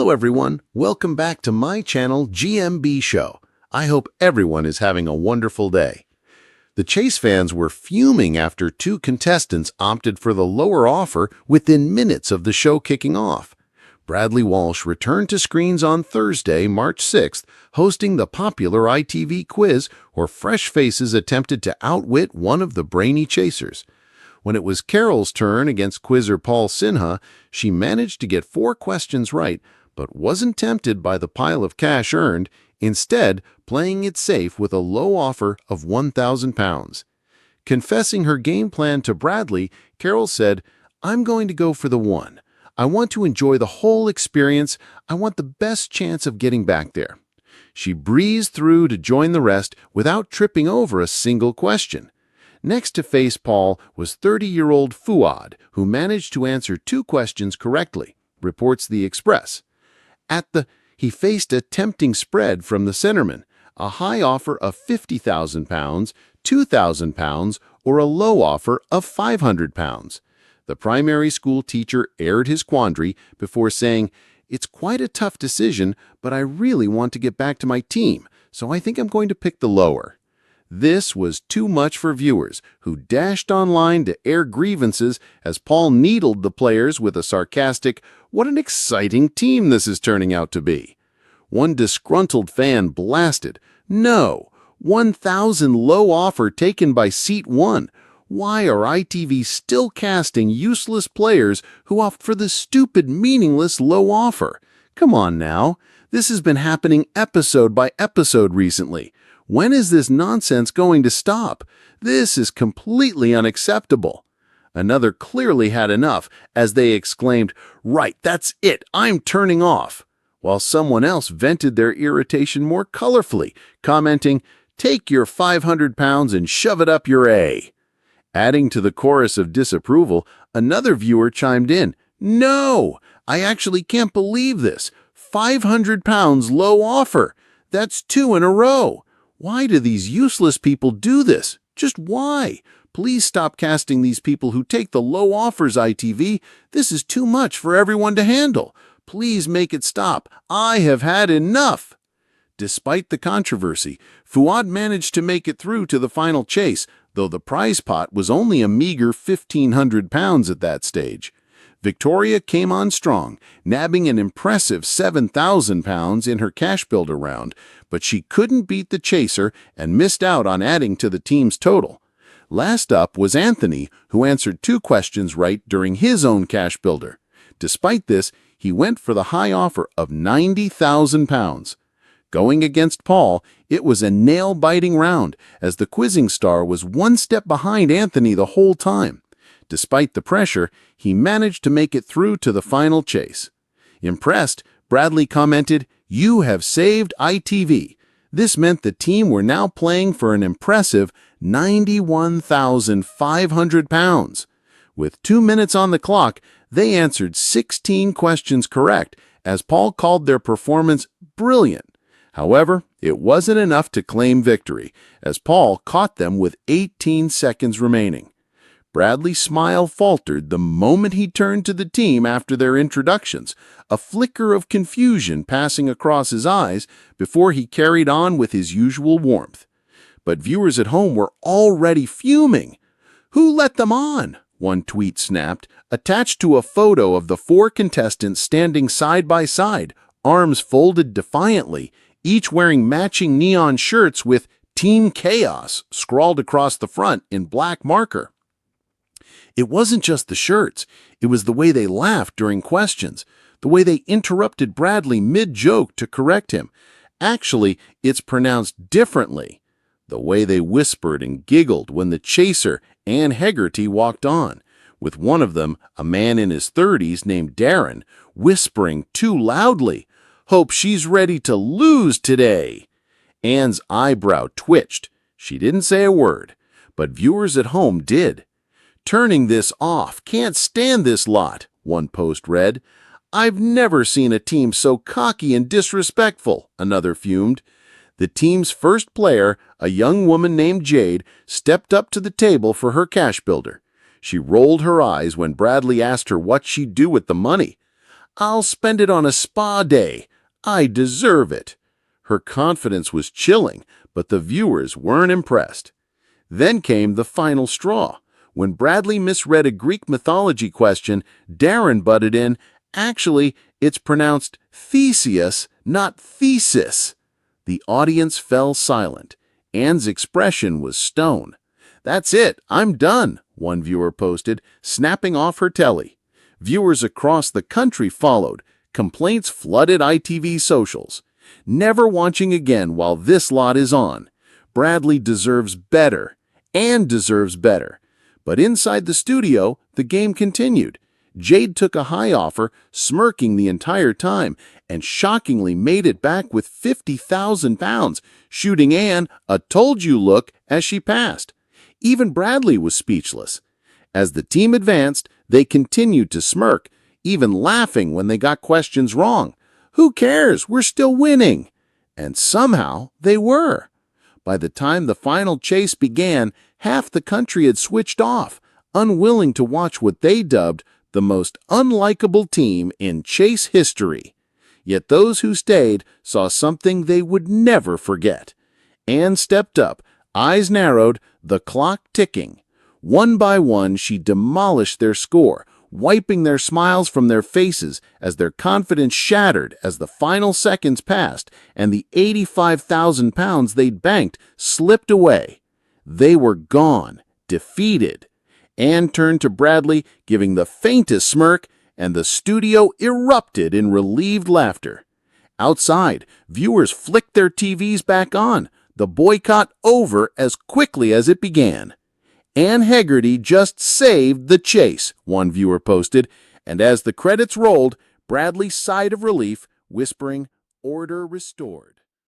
Hello everyone, welcome back to my channel GMB Show. I hope everyone is having a wonderful day. The Chase fans were fuming after two contestants opted for the lower offer within minutes of the show kicking off. Bradley Walsh returned to screens on Thursday, March 6th, hosting the popular ITV quiz where fresh faces attempted to outwit one of the brainy chasers. When it was Carol's turn against quizzer Paul Sinha, she managed to get 4 questions right, but wasn't tempted by the pile of cash earned, instead playing it safe with a low offer of £1,000. Confessing her game plan to Bradley, Carol said, "I'm going to go for the one. I want to enjoy the whole experience. I want the best chance of getting back there." She breezed through to join the rest without tripping over a single question. Next to face Paul was 30-year-old Fuad, who managed to answer 2 questions correctly, reports The Express. He faced a tempting spread from the centerman, a high offer of £50,000, £2,000, or a low offer of £500. The primary school teacher aired his quandary before saying, "It's quite a tough decision, but I really want to get back to my team, so I think I'm going to pick the lower." This was too much for viewers, who dashed online to air grievances as Paul needled the players with a sarcastic, "What an exciting team this is turning out to be." One disgruntled fan blasted, "No, 1,000 low offer taken by seat 1. Why are ITV still casting useless players who opt for the stupid, meaningless low offer? Come on now, this has been happening episode by episode recently. When is this nonsense going to stop? This is completely unacceptable." Another clearly had enough as they exclaimed, "Right, that's it, I'm turning off," while someone else vented their irritation more colorfully, commenting, "Take your £500 and shove it up your A." Adding to the chorus of disapproval, another viewer chimed in, "No, I actually can't believe this. £500 low offer. That's 2 in a row. Why do these useless people do this? Just why? Please stop casting these people who take the low offers, ITV. This is too much for everyone to handle. Please make it stop. I have had enough." Despite the controversy, Fuad managed to make it through to the final chase, though the prize pot was only a meager £1,500 at that stage. Victoria came on strong, nabbing an impressive £7,000 in her cash builder round, but she couldn't beat the chaser and missed out on adding to the team's total. Last up was Anthony, who answered 2 questions right during his own cash builder. Despite this, he went for the high offer of £90,000. Going against Paul, it was a nail-biting round, as the quizzing star was 1 step behind Anthony the whole time. Despite the pressure, he managed to make it through to the final chase. Impressed, Bradley commented, "You have saved ITV." This meant the team were now playing for an impressive £91,500. With 2 minutes on the clock, they answered 16 questions correct, as Paul called their performance brilliant. However, it wasn't enough to claim victory, as Paul caught them with 18 seconds remaining. Bradley's smile faltered the moment he turned to the team after their introductions, a flicker of confusion passing across his eyes before he carried on with his usual warmth. But viewers at home were already fuming. "Who let them on?" one tweet snapped, attached to a photo of the 4 contestants standing side by side, arms folded defiantly, each wearing matching neon shirts with "Team Chaos" scrawled across the front in black marker. It wasn't just the shirts, it was the way they laughed during questions, the way they interrupted Bradley mid-joke to correct him. Actually, it's pronounced differently. The way they whispered and giggled when the chaser, Ann Hegarty, walked on, with one of them, a man in his 30s named Darren, whispering too loudly, "Hope she's ready to lose today." Ann's eyebrow twitched. She didn't say a word, but viewers at home did. "Turning this off, can't stand this lot," one post read. "I've never seen a team so cocky and disrespectful," another fumed. The team's first player, a young woman named Jade, stepped up to the table for her cash builder. She rolled her eyes when Bradley asked her what she'd do with the money. I'll spend it on a spa day. I deserve it." Her confidence was chilling, but the viewers weren't impressed. Then came the final straw. When Bradley misread a Greek mythology question, Darren butted in, "Actually, it's pronounced Theseus, not Thesis." The audience fell silent. Anne's expression was stone. "That's it, I'm done," one viewer posted, snapping off her telly. Viewers across the country followed. Complaints flooded ITV socials. "Never watching again while this lot is on. Bradley deserves better. Anne deserves better." But inside the studio, the game continued. Jade took a high offer, smirking the entire time, and shockingly made it back with £50,000, shooting Anne a "told you" look as she passed. Even Bradley was speechless. As the team advanced, they continued to smirk, even laughing when they got questions wrong. "Who cares? We're still winning." And somehow they were. By the time the final chase began, half the country had switched off, unwilling to watch what they dubbed the most unlikable team in chase history. Yet those who stayed saw something they would never forget. Anne stepped up, eyes narrowed, the clock ticking. One by one, she demolished their score, wiping their smiles from their faces as their confidence shattered as the final seconds passed and the £85,000 they'd banked slipped away. They were gone, defeated. Anne turned to Bradley, giving the faintest smirk, and the studio erupted in relieved laughter. Outside, viewers flicked their TVs back on, the boycott over as quickly as it began. "Anne Hegarty just saved the chase," one viewer posted, and as the credits rolled, Bradley sighed of relief, whispering, "Order restored."